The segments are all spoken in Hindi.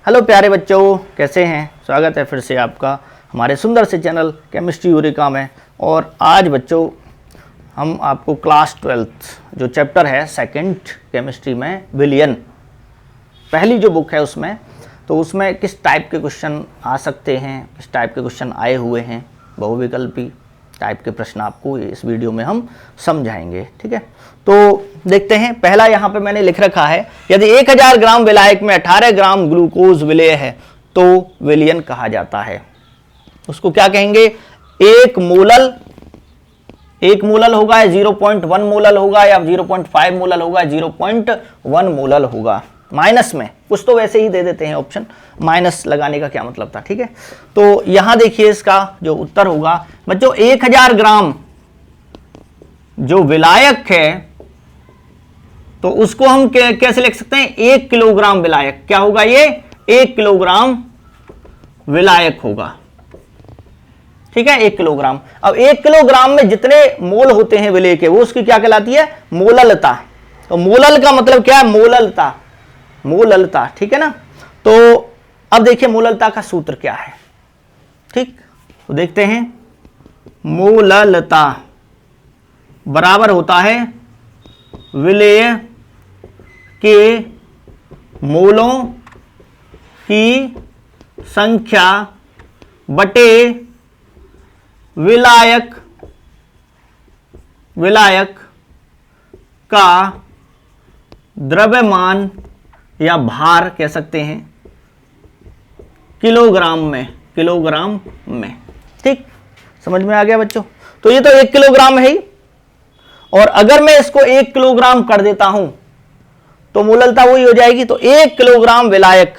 हेलो प्यारे बच्चों, कैसे हैं। स्वागत है फिर से आपका हमारे सुंदर से चैनल केमिस्ट्री यूरेका में। और आज बच्चों हम आपको क्लास 12th जो चैप्टर है सेकंड केमिस्ट्री में विलियन, पहली जो बुक है उसमें, तो उसमें किस टाइप के क्वेश्चन आ सकते हैं, किस टाइप के क्वेश्चन आए हुए हैं, बहुविकल्पी टाइप के प्रश्न आपको इस वीडियो में हम समझाएंगे। ठीक है, तो देखते हैं। पहला यहाँ पे मैंने लिख रखा है, यदि 1000 ग्राम विलायक में 18 ग्राम ग्लूकोज विलेय है तो विलियन कहा जाता है। उसको क्या कहेंगे? एक मोलल होगा या 0.1 मोलल होगा या 0.5 मोलल होगा, 0.1 मोलल होगा। माइनस में कुछ तो वैसे ही दे देते हैं ऑप्शन, माइनस लगाने का क्या मतलब था। ठीक है, तो यहां देखिए इसका जो उत्तर होगा बच्चों, 1000 ग्राम जो विलायक है तो उसको हम कैसे लिख सकते हैं? 1 किलोग्राम विलायक। क्या होगा ये? 1 किलोग्राम विलायक होगा। ठीक है, 1 किलोग्राम। अब 1 किलोग्राम में जितने मोल होते हैं विलेय के, वो उसकी क्या कहलाती है? मोललता। तो मोलल का मतलब क्या है? मोललता। ठीक है ना। तो अब देखिए मोललता का सूत्र क्या है। ठीक, तो देखते हैं। मोललता बराबर होता है विलेय के मोलों की संख्या बटे विलायक का द्रव्यमान या भार कह सकते हैं किलोग्राम में। ठीक, समझ में आ गया बच्चों। तो ये तो 1 किलोग्राम है ही, और अगर मैं इसको 1 किलोग्राम कर देता हूं तो मोललता वही हो जाएगी। तो 1 किलोग्राम विलायक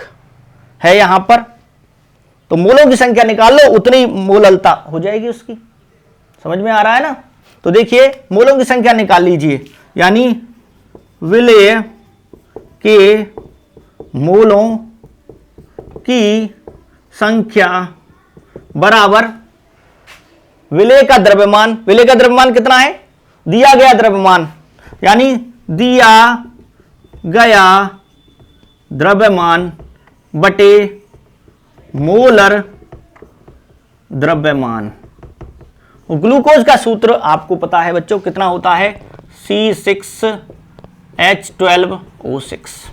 है यहां पर, तो मोलों की संख्या निकाल लो, उतनी मोललता हो जाएगी उसकी। समझ में आ रहा है ना। तो देखिए मोलों की संख्या निकाल लीजिए, यानी विलेय के मोलों की संख्या बराबर विलेय का द्रव्यमान। विलेय का द्रव्यमान कितना है? दिया गया द्रव्यमान, यानी दिया गया द्रव्यमान बटे मोलर द्रव्यमान। ग्लूकोज का सूत्र आपको पता है बच्चों, कितना होता है? C6H12O6।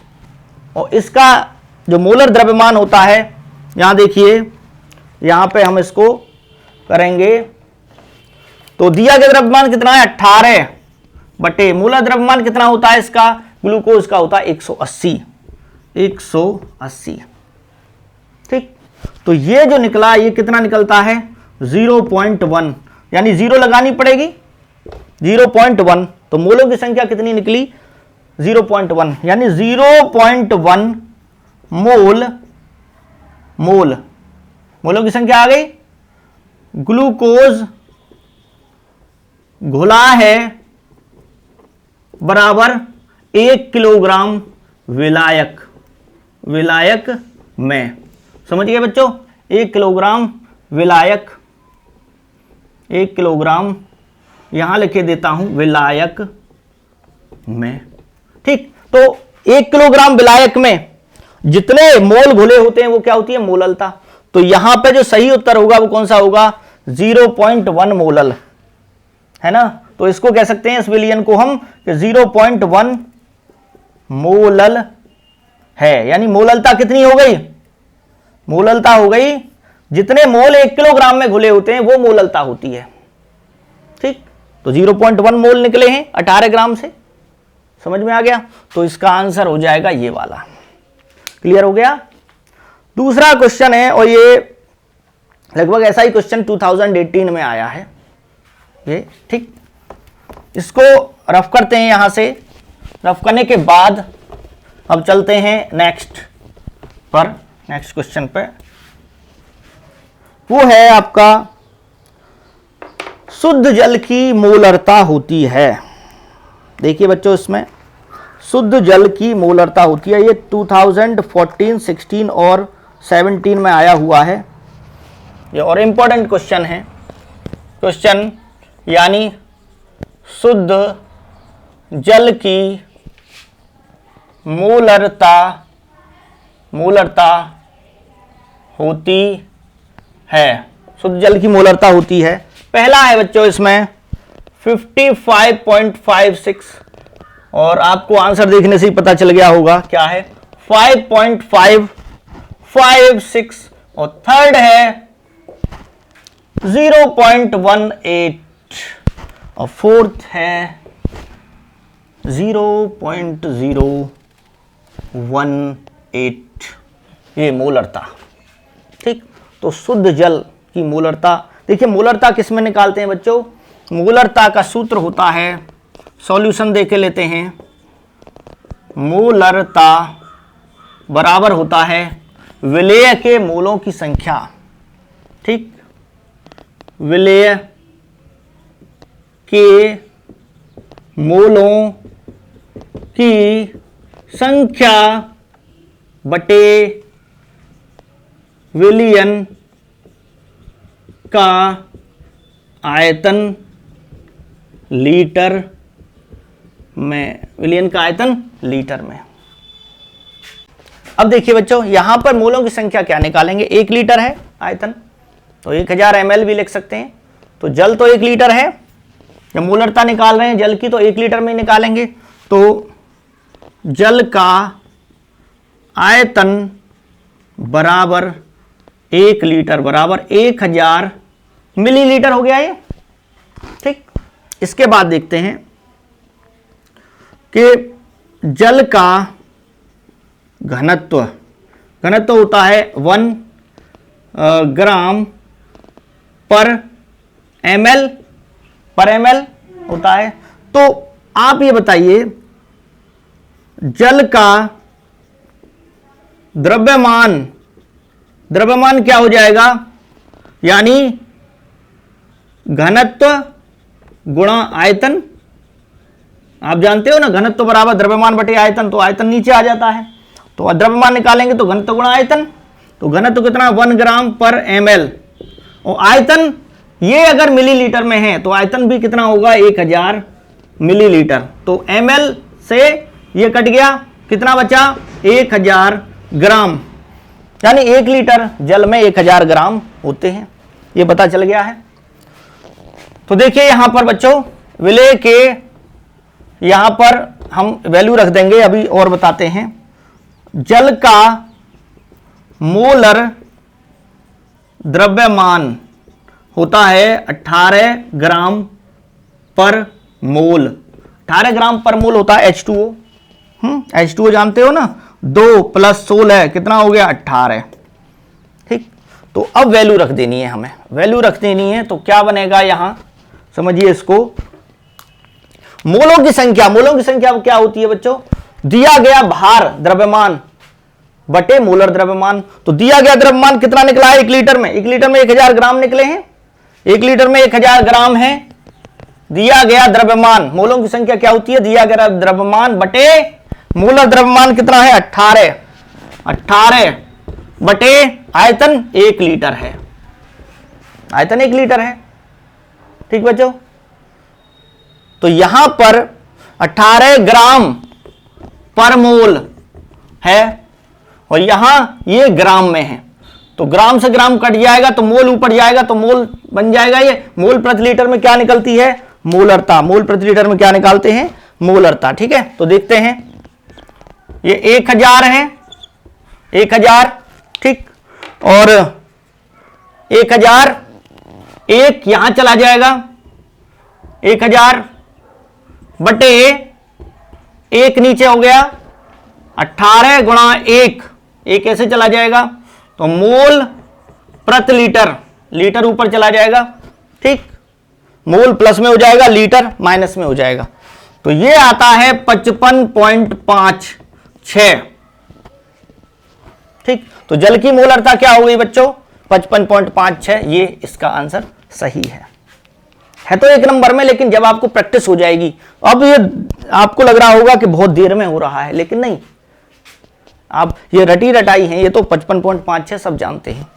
और इसका जो मोलर द्रव्यमान होता है, यहां देखिए, यहां पे हम इसको करेंगे तो दिया गया द्रव्यमान कितना है? 18 बटे मोलर द्रव्यमान कितना होता है इसका? ग्लूकोज का होता है 180। ठीक, तो ये जो निकला, ये कितना निकलता है? 0.1, यानी 0 लगानी पड़ेगी। 0.1, तो मोलों की संख्या कितनी निकली? 0.1, यानी 0.1 मोलों की संख्या आ गई। ग्लूकोज घुला है बराबर 1 किलोग्राम विलायक में। समझ गए बच्चों? 1 किलोग्राम विलायक, 1 किलोग्राम यहां लिखे देता हूं विलायक में। ठीक, तो 1 किलोग्राम विलायक में जितने मोल घुले होते हैं वो क्या होती है? मोललता। तो यहां पे जो सही उत्तर होगा वो कौन सा होगा? 0.1 मोलल, है ना। तो इसको कह सकते हैं, इस विलियन को हम 0.1 मोलल है, यानी मोललता कितनी हो गई? मोललता हो गई, जितने मोल 1 किलोग्राम में घुले होते हैं वो मोललता होती है। ठीक, तो 0.1 मोल निकले हैं 18 ग्राम से। समझ में आ गया? तो इसका आंसर हो जाएगा ये वाला। क्लियर हो गया। दूसरा क्वेश्चन है, और ये लगभग ऐसा ही क्वेश्चन 2018 में आया है ये। ठीक, इसको रफ करते हैं। यहां से रफ करने के बाद अब चलते हैं नेक्स्ट क्वेश्चन पे। वो है आपका, शुद्ध जल की मोलरता होती है। देखिए बच्चों, इसमें शुद्ध जल की मोलरता होती है। ये 2014, 16 और 17 में आया हुआ है ये, और इंपॉर्टेंट क्वेश्चन है। क्वेश्चन यानी शुद्ध जल की मोलरता होती है, शुद्ध जल की मोलरता होती है। पहला है बच्चों इसमें 55.56 और आपको आंसर देखने से ही पता चल गया होगा क्या है 5.556 और थर्ड है 0.18 और फोर्थ है 0.018 ये मोलरता। ठीक, तो शुद्ध जल की मोलरता देखिए, मोलरता किस में निकालते हैं बच्चों? मोलरता का सूत्र होता है, सॉल्यूशन देख लेते हैं। मोलरता बराबर होता है विलेय के मोलों की संख्या। ठीक, विलेय के मोलों की संख्या बटे विलयन का आयतन लीटर में, विलयन का आयतन लीटर में। अब देखिए बच्चों, यहां पर मोलों की संख्या क्या निकालेंगे? 1 लीटर है आयतन, तो 1000 ml भी लिख सकते हैं। तो जल तो 1 लीटर है, जब मोलरता निकाल रहे हैं जल की तो 1 लीटर में निकालेंगे। तो जल का आयतन बराबर 1 लीटर बराबर 1000 मिलीलीटर हो गया ये। ठीक, इसके बाद देखते हैं कि जल का घनत्व होता है 1 ग्राम पर ml होता है। तो आप ये बताइए, जल का द्रव्यमान क्या हो जाएगा? यानी घनत्व गुणा आयतन। आप जानते हो ना, घनत्व बराबर द्रव्यमान बटे आयतन, तो आयतन नीचे आ जाता है। तो द्रव्यमान निकालेंगे तो घनत्व गुणा आयतन, तो घनत्व कितना? 1 ग्राम पर ml। और आयतन ये अगर मिलीलीटर में है तो आयतन भी कितना होगा? 1000 मिलीलीटर। तो ml से ये कट गया, कितना बचा? 1000 ग्राम, यानी 1 लीटर जल में 1000 ग्राम होते हैं, ये पता चल गया है। तो देखिए यहां पर बच्चों विलेय के, यहां पर हम वैल्यू रख देंगे, अभी और बताते हैं। जल का मोलर द्रव्यमान होता है 18 ग्राम पर मोल। 18 ग्राम पर मोल होता है H2O। H2O जानते हो ना, 2 + 16 कितना हो गया? 18। ठीक, तो अब वैल्यू रख देनी है, हमें वैल्यू रख देनी है। तो क्या बनेगा यहां, समझिए इसको। मोलों की संख्या क्या होती है बच्चों? दिया गया भार द्रव्यमान बटे मोलर द्रव्यमान। तो दिया गया द्रव्यमान कितना निकला है? 1 लीटर में 1000 ग्राम निकले हैं। 1 लीटर में 1000 ग्राम है। दिया गया द्रव्यमान, मोलों की संख्या क्या होती है? दिया गया द्रव्यमान बटे मोलर द्रव्यमान कितना है? 18 बटे आयतन 1 लीटर है। आयतन 1 लीटर है। ठीक बच्चों, तो यहां पर 18 ग्राम पर मोल है और यहां ये ग्राम में है, तो ग्राम से ग्राम कट जाएगा तो मोल ऊपर जाएगा, तो मोल बन जाएगा ये। मोल प्रति लीटर में क्या निकलती है? मोलरता। मोल प्रति लीटर में क्या निकालते हैं? मोलरता। ठीक है, तो देखते हैं, ये 1000 है, 1000। ठीक, और 1000 एक यहां चला जाएगा, 1000 बटे 1 नीचे हो गया, 18 गुणा 1 ऐसे चला जाएगा, तो मोल प्रति लीटर, लीटर ऊपर चला जाएगा। ठीक, मोल प्लस में हो जाएगा, लीटर माइनस में हो जाएगा। तो ये आता है 55.56। ठीक, तो जल की मोलरता क्या हो गई बच्चों? 55.56। ये इसका आंसर सही है तो 1 नंबर में, लेकिन जब आपको प्रैक्टिस हो जाएगी, अब ये आपको लग रहा होगा कि बहुत देर में हो रहा है, लेकिन नहीं, आप ये रटी रटाई हैं, ये तो 55.56 सब जानते हैं।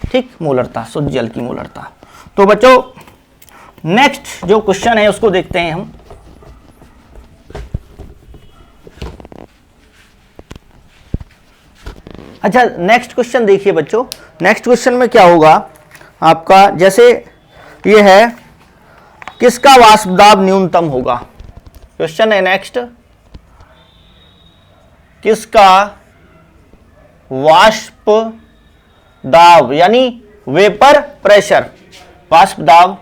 ठीक, मोलरता, शुद्ध जल की मोलरता। तो बच्चों नेक्स्ट जो क्वेश्चन है उसको देखते हैं हम। अच्छा नेक्स्ट क्वेश्चन देखिए बच्चों, नेक्स्ट क्वेश्चन में क्या होगा आपका, जैसे ये है किसका वाष्प दाब न्यूनतम होगा। क्वेश्चन है नेक्स्ट, किसका वाष्प दाब यानी वेपर प्रेशर, वाष्प दाब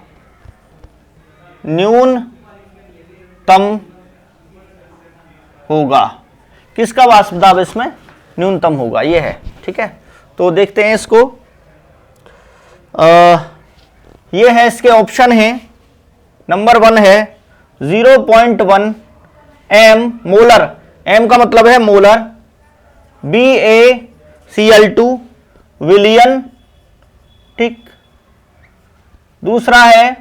न्यूनतम होगा, किसका वाष्प दाब इसमें न्यूनतम होगा, ये है। ठीक है, तो देखते हैं इसको। ये है इसके ऑप्शन है, नंबर 1 है 0.1 एम मोलर, एम का मतलब है मोलर, BaCl2 विलियन। ठीक, दूसरा है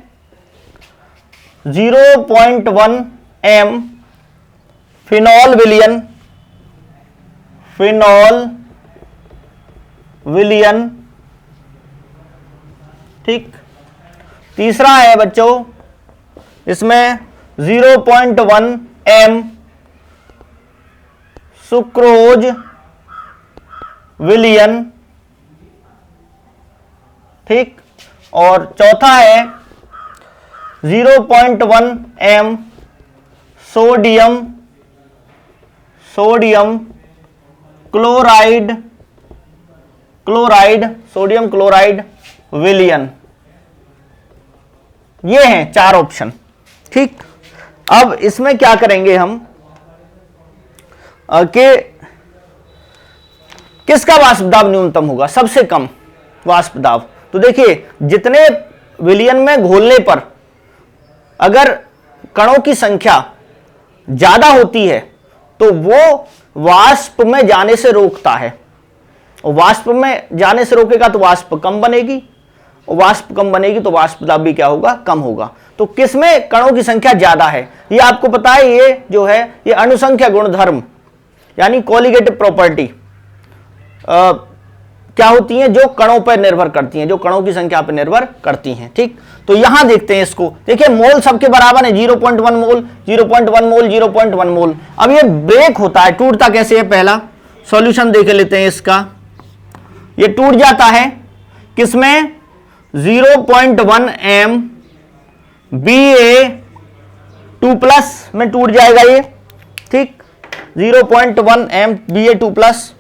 0.1 एम फिनॉल विलियन, फिनॉल विलियन। ठीक, तीसरा है बच्चों इसमें 0.1 एम सुक्रोज विलियन। ठीक, और चौथा है 0.1 M sodium chloride, sodium chloride विलियन। ये हैं 4 ऑप्शन। ठीक, अब इसमें क्या करेंगे हम कि किसका वाष्प दाब न्यूनतम होगा, सबसे कम वाष्प दाब। तो देखिए जितने विलियन में घोलने पर अगर कणों की संख्या ज्यादा होती है तो वो वाष्प में जाने से रोकता है, और वाष्प में जाने से रोकेगा तो वाष्प कम बनेगी, और वाष्प कम बनेगी तो वाष्प दाब भी क्या होगा, कम होगा। तो किसमें कणों की संख्या ज्यादा है, ये आपको पता है, ये जो है ये अणुसंख्या गुणधर्म यानी कोलिगेटिव प्रॉपर्टी क्या होती हैं, जो कणों पर निर्भर करती हैं, जो कणों की संख्या पर निर्भर करती हैं। ठीक, तो यहां देखते हैं इसको, देखिए मोल सबके बराबर है, 0.1 मोल 0.1 मोल 0.1 मोल। अब ये ब्रेक होता है, टूटता कैसे है, पहला सॉल्यूशन देख लेते हैं इसका। ये टूट जाता है किसमें, 0.1 एम Ba2+ में टूट जाएगा ये। ठीक, 0.1 M Ba2+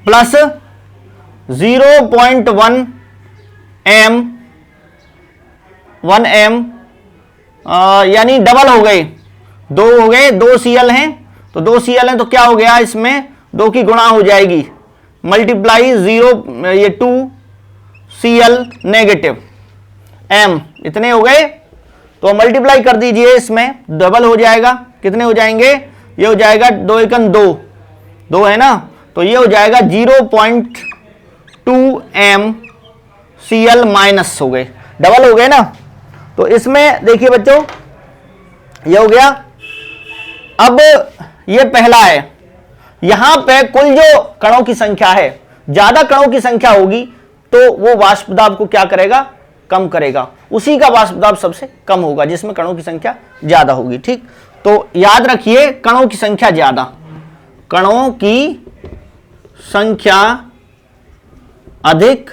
plus 0.1 M 1 M यानी डबल हो गए, 2 हो गए, 2 Cl हैं तो 2 Cl हैं तो क्या हो गया, इसमें 2 की गुणा हो जाएगी, मल्टीप्लाई 0 ये 2 Cl नेगेटिव m, इतने हो गए। तो मल्टीप्लाई कर दीजिए, इसमें डबल हो जाएगा, कितने हो जाएंगे, ये हो जाएगा 2 एकन 2, 2 है ना, तो ये हो जाएगा 0.2 एम Cl माइनस हो गए, डबल हो गए ना। तो इसमें देखिए बच्चों ये हो गया। अब ये पहला है, यहां पे कुल जो कणों की संख्या है, ज्यादा कणों की संख्या होगी तो वो वाष्प दाब को क्या करेगा, कम करेगा, उसी का वाष्प दाब सबसे कम होगा जिसमें कणों की संख्या ज्यादा होगी। ठीक, तो याद रखिए कणों की संख्या ज्यादा, कणों की संख्या अधिक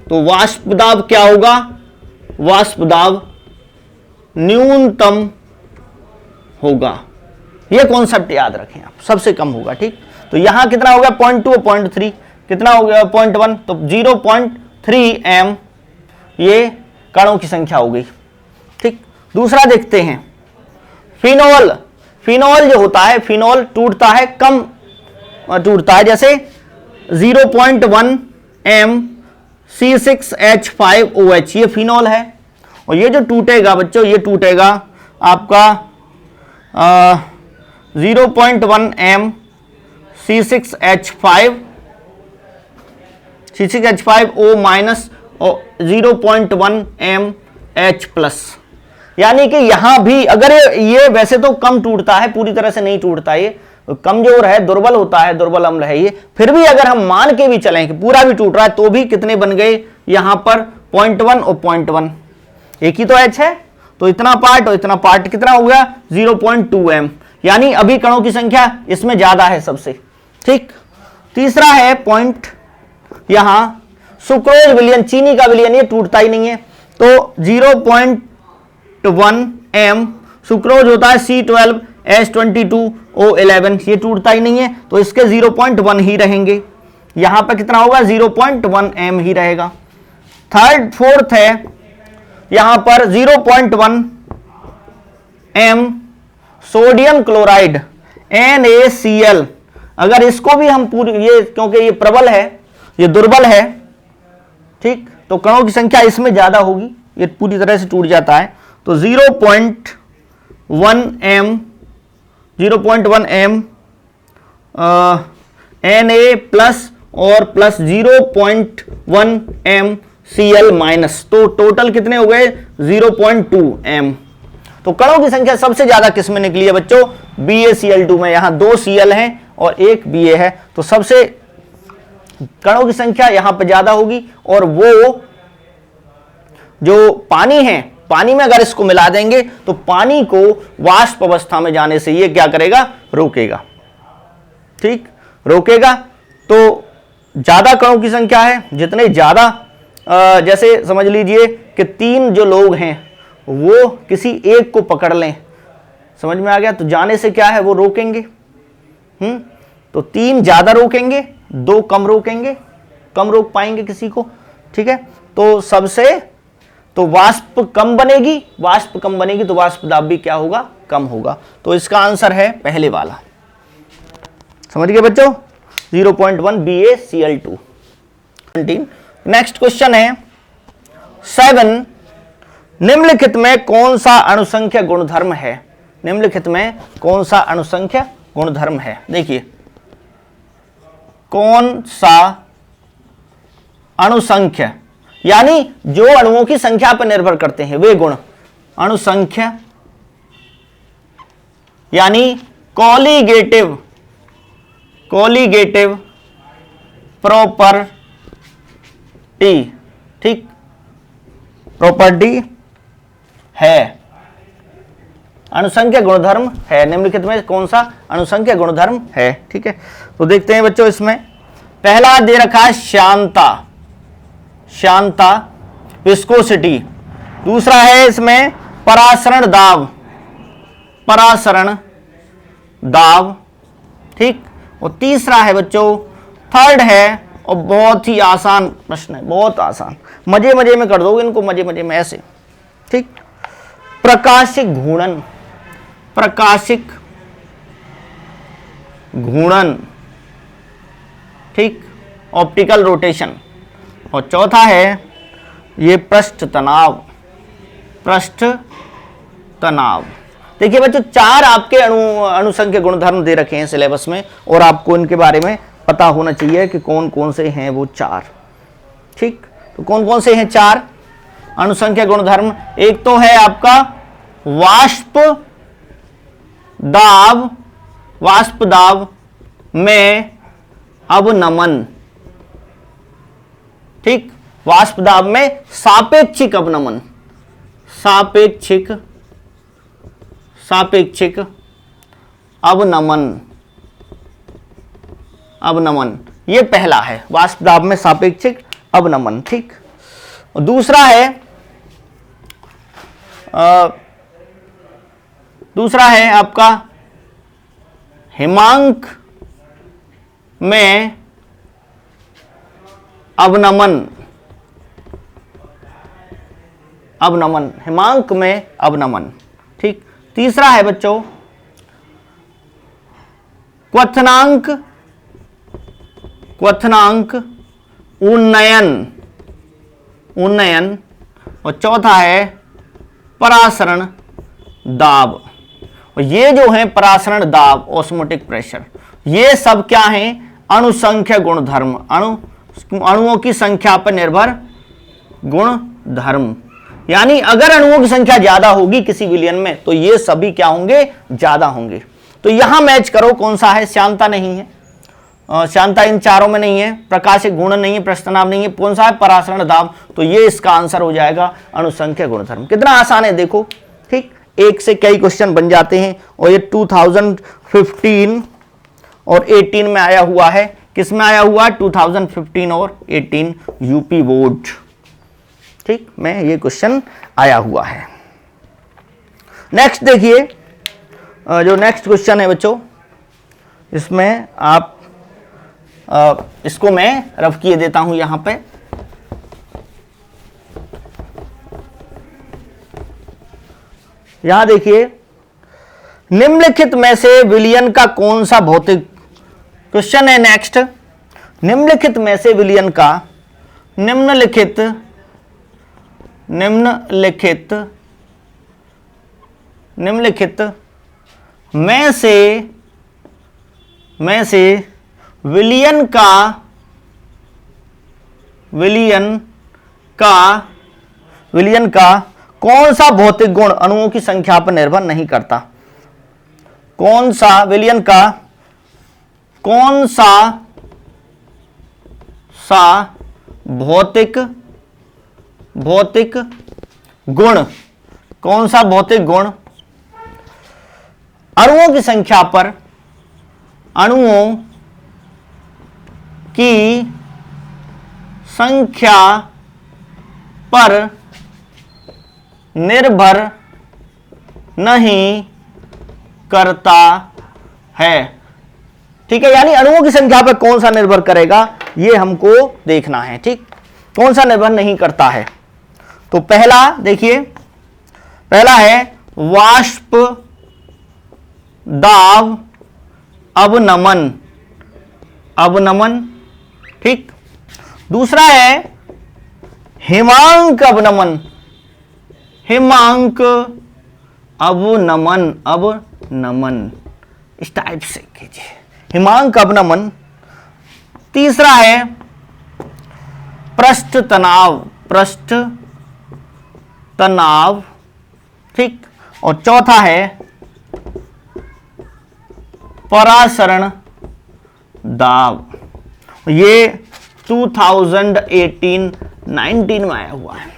तो वाष्प दाब क्या होगा, वाष्प दाब न्यूनतम होगा। यह कॉन्सेप्ट याद रखें आप, सबसे कम होगा। ठीक, तो यहां कितना हो गया, 0.2 और 0.3 कितना हो गया, 0.1, तो 0.3 एम ये कणों की संख्या हो गई। ठीक, दूसरा देखते हैं फिनॉल। फिनॉल जो होता है, फिनॉल टूटता है, कम टूटता है, जैसे 0.1 एम C6H5OH ये फिनॉल है, और ये जो टूटेगा बच्चों, ये टूटेगा आपका 0.1 एम C6H5O माइनस और 0.1 एम H+, यानी कि यहां भी अगर ये वैसे तो कम टूटता है, पूरी तरह से नहीं टूटता, ये कमजोर है, दुर्बल होता है, दुर्बल अम्ल है ये, फिर भी अगर हम मान के भी चलें कि पूरा भी टूट रहा है तो भी कितने बन गए यहां पर, 0.1 और 0.1, एक ही तो H है, तो इतना पार्ट और इतना पार्ट कितना हो गया, 0.2 एम। यानी अभी कणों की संख्या इसमें ज्यादा है सबसे। ठीक, तीसरा है पॉइंट यहां सुक्रोज विलयन, चीनी का विलयन ये टूटता ही नहीं है, तो 0.1 m सुक्रोज होता है C12H22O11, ये टूटता ही नहीं है, तो इसके 0.1 ही रहेंगे। यहां पर कितना होगा 0.1 m ही रहेगा। फोर्थ है यहां पर 0.1 m सोडियम क्लोराइड NaCl, अगर इसको भी हम पूरी ये क्योंकि ये प्रबल है ये दुर्बल है, ठीक, तो कणों की संख्या इसमें ज्यादा होगी, ये पूरी तरह से टूट जाता है, तो 0.1 m Na प्लस और प्लस 0.1 m Cl माइनस, तो टोटल कितने हो गए 0.2 m। तो कणों की संख्या सबसे ज्यादा किस में निकली है बच्चों, BaCl2 में। यहां 2 Cl हैं और 1 Ba है, तो सबसे कणों की संख्या यहां पर ज्यादा होगी, और वो जो पानी है, पानी में अगर इसको मिला देंगे तो पानी को वाष्प अवस्था में जाने से ये क्या करेगा, रोकेगा। ठीक, रोकेगा। तो ज्यादा कणों की संख्या है, जितने ज्यादा जैसे समझ लीजिए कि 3 जो लोग हैं वो किसी एक को पकड़ लें, समझ में आ गया, तो जाने से क्या है वो रोकेंगे। तो 3 ज्यादा रोकेंगे, 2 कम रोकेंगे, कम रोक पाएंगे किसी को। ठीक है, तो सबसे तो वाष्प कम बनेगी, वाष्प कम बनेगी तो वाष्प दाब भी क्या होगा, कम होगा। तो इसका आंसर है पहले वाला। समझ गए बच्चों, 0.1 BaCl2। नेक्स्ट क्वेश्चन है 7, निम्नलिखित में कौन सा अणुसंख्य गुणधर्म है, निम्नलिखित में कौन सा अणुसंख्य गुणधर्म है। देखिए कौन सा अणुसंख्य, यानी जो अणुओं की संख्या पर निर्भर करते हैं वे गुण, अणुसंख्य यानी कॉलीगेटिव प्रॉपर्टी, ठीक, प्रॉपर्टी है, अणुसंख्य गुणधर्म है। निम्नलिखित में कौन सा अणुसंख्य गुणधर्म है। ठीक है, तो देखते हैं बच्चों, इसमें पहला दे रखा है श्यानता, श्यानता विस्कोसिटी, दूसरा है इसमें परासरण दाब, परासरण दाब, ठीक, और तीसरा है बच्चों, थर्ड है, और बहुत ही आसान प्रश्न है, बहुत आसान, मजे मजे में कर दोगे इनको, मजे मजे में ऐसे। ठीक, प्रकाशिक घूर्णन, प्रकाशिक घूर्णन, ठीक, ऑप्टिकल रोटेशन, और चौथा है ये पृष्ठ तनाव, पृष्ठ तनाव। देखिए बच्चों 4 आपके अणुसंख्य गुणधर्म दे रखे हैं सिलेबस में, और आपको इनके बारे में पता होना चाहिए कि कौन कौन से हैं वो 4। ठीक, तो कौन कौन से हैं 4 अणुसंख्य गुणधर्म। एक तो है आपका वाष्प दाब, वाष्प दाब में अवनमन, ठीक, वाष्प दाब में सापेक्षिक अवनमन, सापेक्षिक सापेक्षिक अवनमन, अवनमन, ये पहला है वाष्प दाब में सापेक्षिक अवनमन। ठीक, और दूसरा है आपका हिमांक में अवनमन, अवनमन, हिमांक में अवनमन। ठीक, तीसरा है बच्चों क्वथनांक, क्वथनांक उन्नयन, उन्नयन, और चौथा है परासरण दाब। और ये जो है परासरण दाब, ऑस्मोटिक प्रेशर, ये सब क्या है, अणुसंख्य गुणधर्म, अणुओं की संख्या पर निर्भर गुणधर्म। यानी अगर अणुओं की संख्या ज्यादा होगी किसी विलयन में तो ये सभी क्या होंगे, ज्यादा होंगे। तो यहां मैच करो कौन सा है, श्यानता नहीं है, श्यानता इन चारों में नहीं है, प्रकाशिक घूर्णन नहीं है, प्रस्तनाभ नहीं है, कौन सा है, परासरण दाब। तो ये इसका आंसर हो जाएगा अणुसंख्य गुणधर्म। कितना आसान है देखो। ठीक, एक से कई क्वेश्चन बन जाते हैं, और ये 2015 और 18 में आया हुआ है। किस में आया हुआ? 2015 और 18 यूपी बोर्ड, ठीक, में ये क्वेश्चन आया हुआ है। नेक्स्ट देखिए, जो नेक्स्ट क्वेश्चन है बच्चों, इसमें आप इसको मैं रफ किए देता हूं यहां पे। यहां देखिए, निम्नलिखित में से विलयन का कौन सा भौतिक, क्वेश्चन है नेक्स्ट, निम्नलिखित में से विलयन का, निम्नलिखित में से विलयन का कौन सा भौतिक गुण अणुओं की संख्या पर निर्भर नहीं करता? कौन सा विलयन का कौन सा भौतिक गुण, कौन सा भौतिक गुण अणुओं की संख्या पर निर्भर नहीं करता है? ठीक है, यानी अणुओं की संख्या पर कौन सा निर्भर करेगा, ये हमको देखना है। ठीक, कौन सा निर्भर नहीं करता है? तो पहला देखिए, पहला है वाष्प दाब अवनमन, ठीक। दूसरा है हिमांक अवनमन, इस टाइप से कीजिए, हिमांक अवनमन। तीसरा है पृष्ठ तनाव, ठीक। और चौथा है परासरण दाब। ये 2018-19 में आया हुआ है।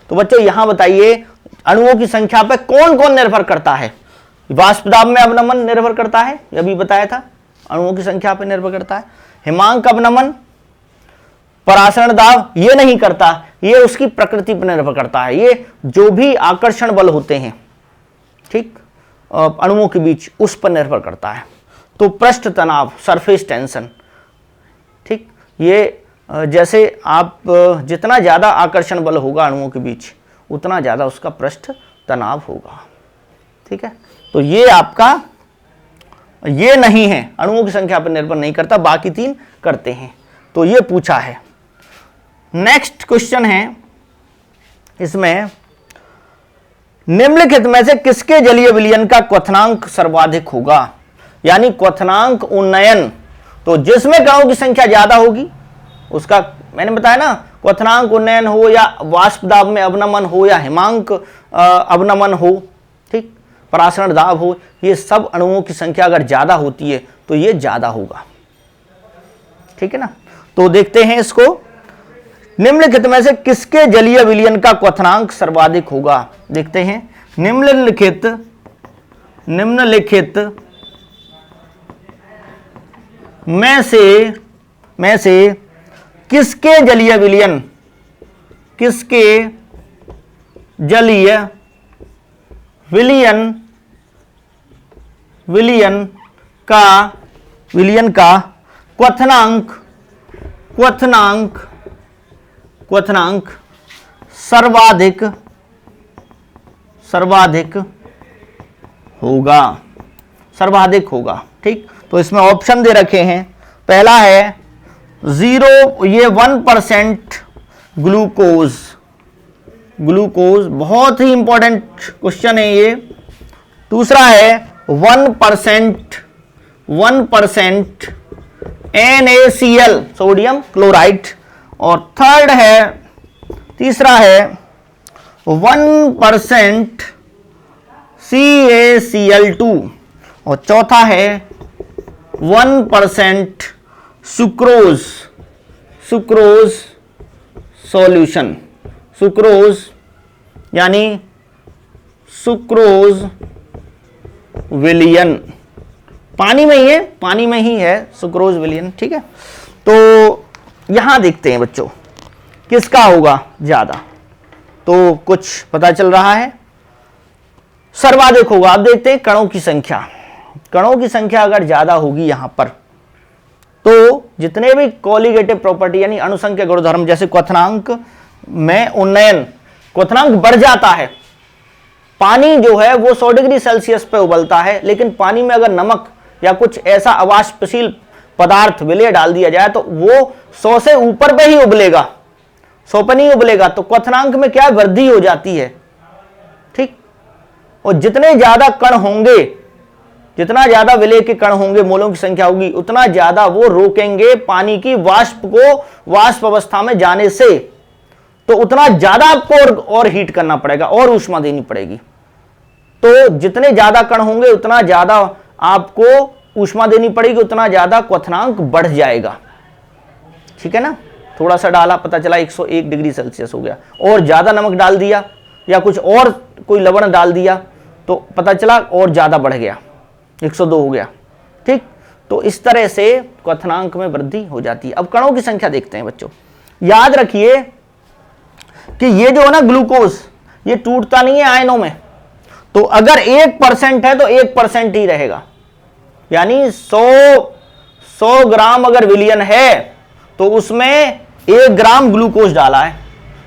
तो बच्चों यहां बताइए, अणुओं की संख्या पर कौन कौन निर्भर करता है? वाष्प दाब में अवनमन निर्भर करता है, ये अभी बताया था, अणुओं की संख्या पर निर्भर करता है। हिमांक अवनमन, परासरण दाब ये नहीं करता, ये उसकी प्रकृति पर निर्भर करता है। ये जो भी आकर्षण बल होते हैं, ठीक, अणुओं के बीच, उस पर निर्भर करता है। तो पृष्ठ तनाव, सरफेस टेंशन, ठीक, ये जैसे आप जितना ज्यादा आकर्षण बल होगा अणुओं के बीच, उतना ज्यादा उसका पृष्ठ तनाव होगा। ठीक है, तो ये आपका, ये नहीं है, अणुओं की संख्या पर निर्भर नहीं करता, बाकी तीन करते हैं। तो ये पूछा है। नेक्स्ट क्वेश्चन है, इसमें निम्नलिखित में से किसके जलीय विलयन का क्वथनांक सर्वाधिक होगा? यानी क्वथनांक उन्नयन, तो जिसमें कणों की संख्या ज्यादा होगी उसका, मैंने बताया ना, क्वथनांक उन्नयन हो या वाष्प दाब में अवनमन हो या हिमांक अवनमन हो, ठीक, परासरण दाब हो, ये सब अणुओं की संख्या अगर ज्यादा होती है तो ये ज्यादा होगा। ठीक है ना, तो देखते हैं इसको, निम्नलिखित में से किसके जलीय विलयन का क्वथनांक सर्वाधिक होगा? देखते हैं, निम्नलिखित में से किसके जलीय विलयन का क्वथनांक सर्वाधिक होगा। ठीक, तो इसमें ऑप्शन दे रखे हैं। पहला है 0, ये 1% ग्लूकोज, बहुत ही इंपॉर्टेंट क्वेश्चन है ये। दूसरा है 1% NaCl, सोडियम क्लोराइड। और थर्ड है, तीसरा है 1% CaCl2। और चौथा है 1% सुक्रोज सॉल्यूशन, सुक्रोज यानी सुक्रोज विलियन, पानी में ही है, पानी में ही है सुक्रोज विलियन, ठीक है। तो यहां देखते हैं बच्चों किसका होगा ज्यादा, तो कुछ पता चल रहा है सर्वाधिक होगा। आप देखते हैं कणों की संख्या, कणों की संख्या अगर ज्यादा होगी यहां पर, तो जितने भी कोलिगेटिव प्रॉपर्टी यानी अनुसंख्यक गुणधर्म जैसे क्वथनांक में उन्नयन, क्वथनांक बढ़ जाता है। पानी जो है वो 100 डिग्री सेल्सियस पे उबलता है, लेकिन पानी में अगर नमक या कुछ ऐसा अवाष्पशील पदार्थ विलय डाल दिया जाए तो वो 100 से ऊपर पे ही उबलेगा, 100 पे नहीं उबलेगा। तो क्वथनांक में क्या वृद्धि हो जाती है, ठीक। और जितने ज्यादा कण होंगे, जितना ज्यादा विलय के कण होंगे, मोलों की संख्या होगी, उतना ज्यादा वो रोकेंगे पानी की वाष्प को वाष्प अवस्था में जाने से। तो उतना ज्यादा आपको और हीट करना पड़ेगा और ऊष्मा देनी पड़ेगी। तो जितने ज्यादा कण होंगे उतना ज्यादा आपको ऊष्मा देनी पड़ेगी, उतना ज्यादा क्वथनांक बढ़ जाएगा, ठीक है ना। थोड़ा सा डाला, पता चला 101 डिग्री सेल्सियस हो गया, और ज्यादा नमक डाल दिया या कुछ और कोई लवण डाल दिया तो पता चला और ज्यादा बढ़ गया, 102 हो गया, ठीक। तो इस तरह से क्वथनांक में वृद्धि हो जाती है। अब कणों की संख्या देखते हैं बच्चों। याद रखिए कि ये जो है ना ग्लूकोज, ये टूटता नहीं है आयनों में। तो अगर 1% है तो 1% ही रहेगा, यानी 100 ग्राम अगर विलियन है तो उसमें 1 ग्राम ग्लूकोज डाला है,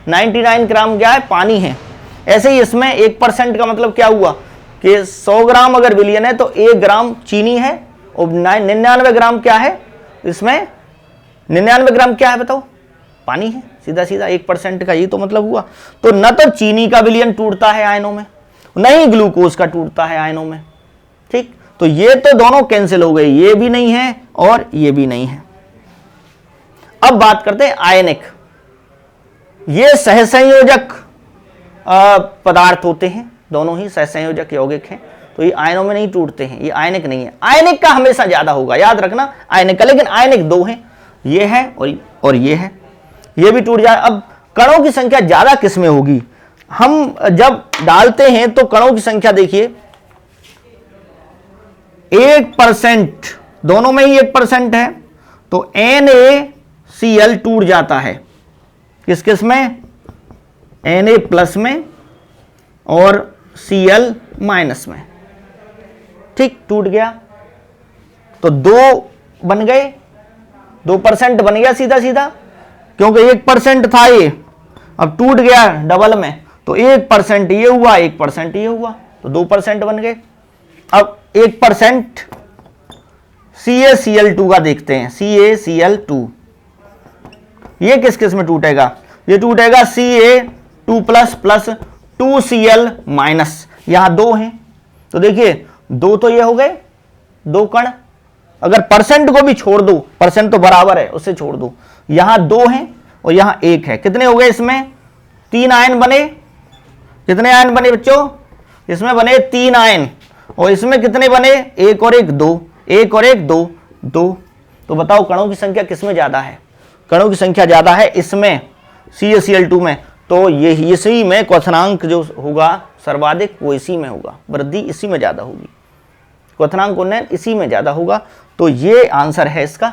99 ग्राम क्या है, पानी है। ऐसे ही इसमें 1% का मतलब क्या हुआ कि 100 ग्राम अगर विलियन है तो 1 ग्राम चीनी है, और 99 ग्राम क्या है, इसमें 99 ग्राम क्या है बताओ, पानी है। सीधा सीधा 1% का ये तो मतलब हुआ। तो न तो चीनी का विलयन टूटता है आयनों में, नहीं ग्लूकोज का टूटता है आयनों में, ठीक। तो ये तो दोनों कैंसिल हो गए, ये भी नहीं है और ये भी नहीं है। अब बात करते हैं आयनिक। ये सहसंयोजक पदार्थ होते हैं, दोनों ही सहसंयोजक यौगिक हैं, तो ये आयनों में नहीं टूटते हैं, ये आयनिक नहीं है। आयनिक का हमेशा ज्यादा होगा, याद रखना आयनिक का, लेकिन आयनिक 2 हैं, ये है और ये है, ये भी टूट जाए। अब कणों की संख्या ज्यादा किसमें होगी, हम जब डालते हैं तो कणों की संख्या देखिए 1%, दोनों में ही 1% है, तो NaCl टूट जाता है किस किस में, Na प्लस में और Cl माइनस में, ठीक, टूट गया। तो 2 बन गए, 2% बन गया सीधा सीधा, क्योंकि 1% था ये, अब टूट गया डबल में, तो 1% ये हुआ, 1% ये हुआ, तो 2% बन गए। अब 1% CaCl2 का देखते हैं, CaCl2 ये किस किस में टूटेगा, ये टूटेगा Ca2 प्लस 2Cl माइनस, यहां 2 हैं तो देखिए 2 तो ये हो गए 2 कण, अगर परसेंट को भी छोड़ दो, परसेंट तो बराबर है उससे छोड़ दो, यहां 2 हैं और यहां 1 है, कितने हो गए इसमें 3 आयन बने। कितने आयन बने बच्चों, इसमें बने 3 आयन, और इसमें कितने बने 1 और 1 2, 1 और 1 2 2। तो बताओ कणों की संख्या किसमें ज्यादा है, कणों की संख्या ज्यादा है इसमें CaCl2 में, तो ये इसी में क्वथनांक जो होगा सर्वाधिक वो इसी में होगा, वृद्धि इसी में ज्यादा होगी, क्वथनांक उन्नयन इसी में ज्यादा होगा। तो ये आंसर है इसका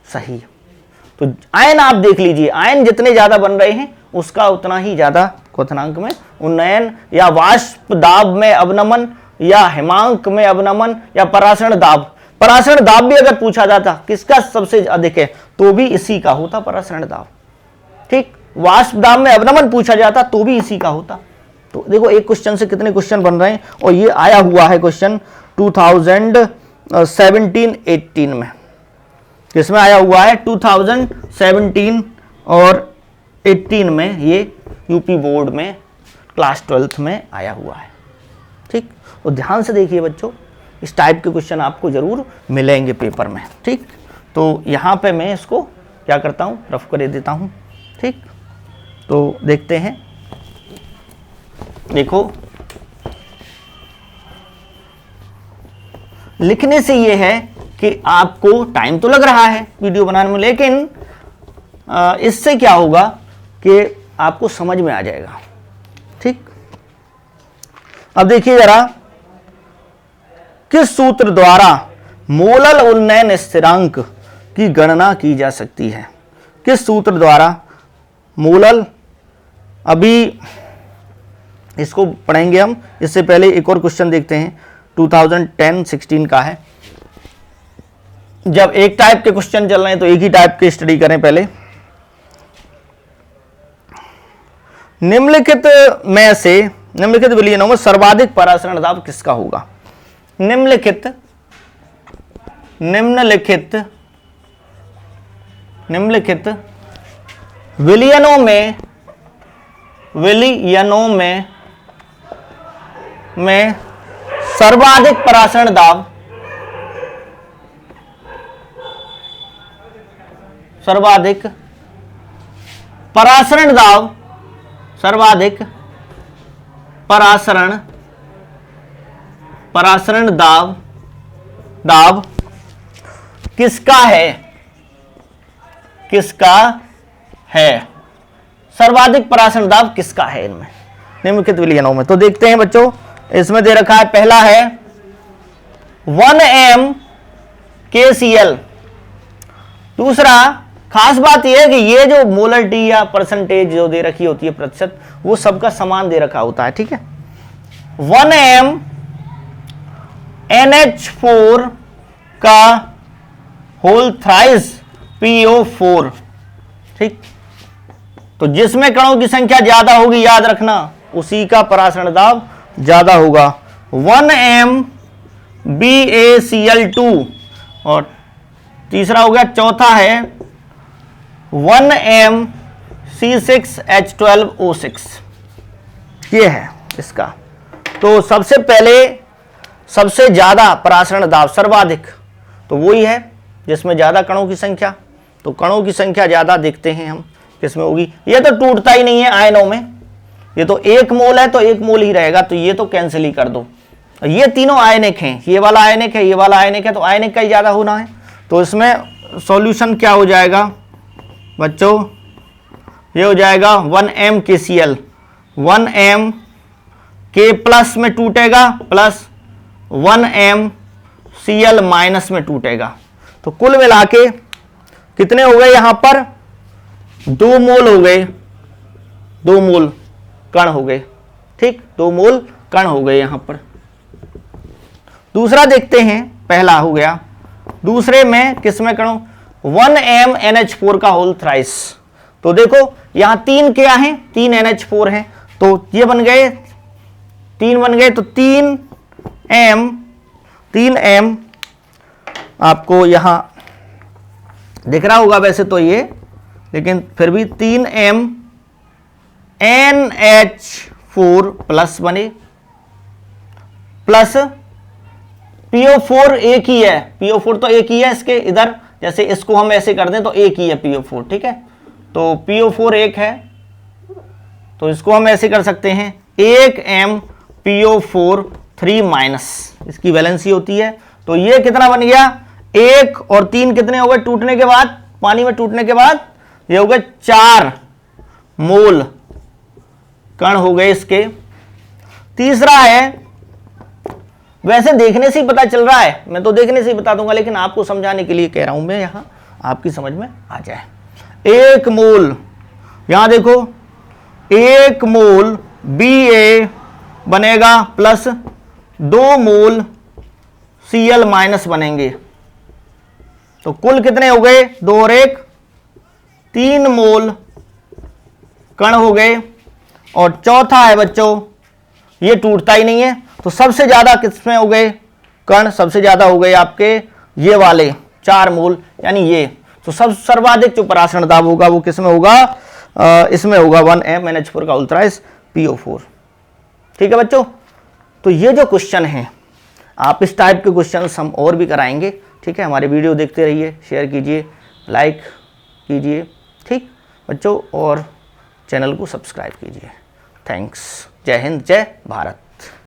सही। तो आयन आप देख लीजिए, आयन जितने ज्यादा बन रहे हैं उसका उतना ही ज्यादा क्वथनांक में उन्नयन या वाष्प दाब में अवनमन या हिमांक में अवनमन या परासरण दाब, परासरण दाब भी अगर पूछा जाता किसका सबसे अधिक है तो भी इसी का होता परासरण दाब, ठीक। वाष्प दाब में अवनमन पूछा जाता तो भी इसी का होता। तो देखो एक क्वेश्चन से कितने क्वेश्चन बन रहे हैं, और ये आया हुआ है क्वेश्चन 2017-18 में, किसमें आया हुआ है 2017 और 18 में, ये यूपी बोर्ड में क्लास 12th में आया हुआ है, ठीक। और ध्यान से देखिए बच्चों, इस टाइप के क्वेश्चन आपको जरूर मिलेंगे पेपर में, ठीक। तो यहाँ पे मैं इसको क्या करता हूँ, रफ कर देता हूँ, ठीक। तो देखते हैं, देखो लिखने से ये है कि आपको टाइम तो लग रहा है वीडियो बनाने में, लेकिन इससे क्या होगा कि आपको समझ में आ जाएगा, ठीक। अब देखिए जरा, किस सूत्र द्वारा मोलल उन्नयन स्थिरांक की गणना की जा सकती है? किस सूत्र द्वारा मोलल, अभी इसको पढ़ेंगे हम, इससे पहले एक और क्वेश्चन देखते हैं 2010-16 का है। जब एक टाइप के क्वेश्चन चल रहे हैं तो एक ही टाइप के स्टडी करें पहले। निम्नलिखित विलयनों में सर्वाधिक परासरण दाब किसका होगा? निम्नलिखित विलयनों में सर्वाधिक परासरण दाब, सर्वाधिक परासरण दाब किसका है? सर्वाधिक परासरण दाब किसका है इनमें, निम्नलिखित विलयनों में? तो देखते हैं बच्चों, इसमें दे रखा है, पहला है 1 MkCl। दूसरा खास बात यह है कि ये जो मोलरिटी या परसेंटेज जो दे रखी होती है, प्रतिशत, वो सबका समान दे रखा होता है, ठीक है। 1 MnH4 का होल थ्राइस PO4, ठीक। तो जिसमें कणों की संख्या ज्यादा होगी, याद रखना, उसी का परासरण दाब ज्यादा होगा। 1 MbAcl2, और तीसरा हो गया, चौथा है 1 MC6H12O6, ये है इसका। तो सबसे पहले सबसे ज्यादा परासरण दाब, सर्वाधिक, तो वही है जिसमें ज्यादा कणों की संख्या। तो कणों की संख्या ज्यादा देखते हैं हम किसमें होगी। ये तो टूटता ही नहीं है आयनों में, ये तो 1 मोल है तो 1 मोल ही रहेगा, तो ये तो कैंसिल ही कर दो। ये तीनों आयनिक हैं, ये वाला आयनिक है, ये वाला आयनिक है, तो आयनिक का ही ज्यादा होना है। तो इसमें सॉल्यूशन क्या हो जाएगा बच्चों? ये हो जाएगा 1 MkCl, 1 MK प्लस में टूटेगा, प्लस 1 MCl माइनस में टूटेगा। तो कुल मिला के कितने हो गए यहां पर? 2 मोल हो गए, 2 मोल कण हो गए, ठीक, 2 मोल कण हो गए यहां पर। दूसरा देखते हैं, पहला हो गया, दूसरे में किसमें कणों? 1 MnH4 का होल थ्राइस। तो देखो यहां 3 क्या है? 3 NH4 है, तो ये बन गए 3 बन गए, तो 3 M आपको यहां दिख रहा होगा वैसे तो ये, लेकिन फिर भी 3 MnH4 प्लस बने, प्लस PO4 एक ही है, PO4 तो एक ही है इसके, इधर जैसे इसको हम ऐसे कर दें तो एक ही है PO4, ठीक है। तो PO4 एक है, तो इसको हम ऐसे कर सकते हैं, 1 MPO4 3 माइनस, इसकी वैलेंसी होती है। तो ये कितना बन गया? 1 और 3 कितने हो गए टूटने के बाद, पानी में टूटने के बाद? ये हो गए 4 मोल कण हो गए इसके। तीसरा है, वैसे देखने से ही पता चल रहा है, मैं तो देखने से ही बता दूंगा, लेकिन आपको समझाने के लिए कह रहा हूं मैं, यहां आपकी समझ में आ जाए। 1 मोल, यहां देखो 1 मोल Ba बनेगा, प्लस 2 मोल Cl माइनस बनेंगे। तो कुल कितने हो गए? 2 और 1 3 मोल कण हो गए। और चौथा है बच्चों, ये टूटता ही नहीं है, तो सबसे ज्यादा किसमें हो गए कण? सबसे ज्यादा हो गए आपके ये वाले 4 मोल, यानी ये। तो सब सर्वाधिक जो परासरण दाब होगा वो किसमें होगा? इसमें होगा 1 MnH4 का उल्ट्राइस PO4, ठीक है बच्चों। तो ये जो क्वेश्चन है, आप इस टाइप के क्वेश्चन हम और भी कराएंगे, ठीक है। हमारे वीडियो देखते रहिए, शेयर कीजिए, लाइक कीजिए, ठीक बच्चों, और चैनल को सब्सक्राइब कीजिए। थैंक्स। जय हिंद, जय भारत।